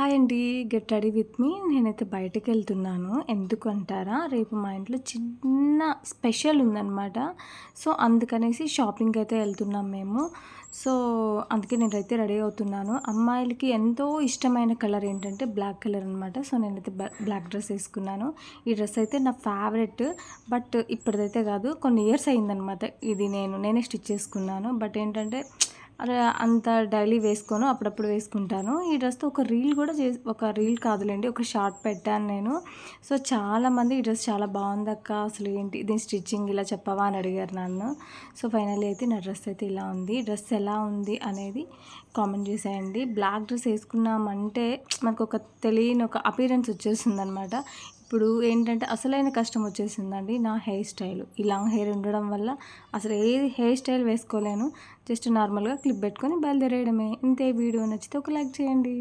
Hi అండి. Get ready with me. నేనైతే బయటకెళ్తున్నాను. ఎందుకు అంటారా? రేపు మా ఇంట్లో చిన్న స్పెషల్ ఉందనమాట. సో, అందుకనేసి షాపింగ్‌కైతే ఎళ్తున్నాం మేము. సో, అందుకే నేనైతే రెడీ అవుతున్నాను. అమ్మాయిలకి ఎంతో ఇష్టమైన కలర్ ఏంటంటే బ్లాక్ కలర్ అనమాట. సో, నేనైతే బ్లాక్ డ్రెస్ ఏసుకున్నాను. ఈ డ్రెస్ అయితే నా ఫేవరెట్. బట్ ఇప్పటిదైతే కాదు. కొన్ని ఇయర్స్ అయిందనమాట. ఇది నేనే స్టిచ్ చేసుకున్నాను. బట్ ఏంటంటే అలా అంత డైలీ వేసుకోను. అప్పుడప్పుడు వేసుకుంటాను. ఈ డ్రెస్‌తో ఒక రీల్ కాదులెండి. ఒక షార్ట్ పెట్టాను నేను. సో, చాలామంది ఈ డ్రెస్ చాలా బావుందక్క. అసలు ఏంటి దీని స్టిచ్చింగ్ ఇలా చెప్పవా అని అడిగారు నన్ను. సో, ఫైనల్లీ అయితే నా డ్రెస్ అయితే ఇలా ఉంది. డ్రెస్ ఎలా ఉంది అనేది కామెంట్ చేసేయండి. బ్లాక్ డ్రెస్ ఏసుకున్నామంటే మనకొక తెలియని ఒక అపియరెన్స్ వచ్చేస్తుందనమాట. ఇప్పుడు ఏంటంటే అసలైన కష్టం వచ్చేసిందండి నా హెయిర్ స్టైల్. ఈ లాంగ్ హెయిర్ ఉండడం వల్ల అసలు ఏది హెయిర్ స్టైల్ వేసుకోలేను. జస్ట్ నార్మల్‌గా క్లిప్ పెట్టుకొని బయలుదేరేయడమే. ఇంతే. వీడియో నచ్చితే ఒక లైక్ చేయండి.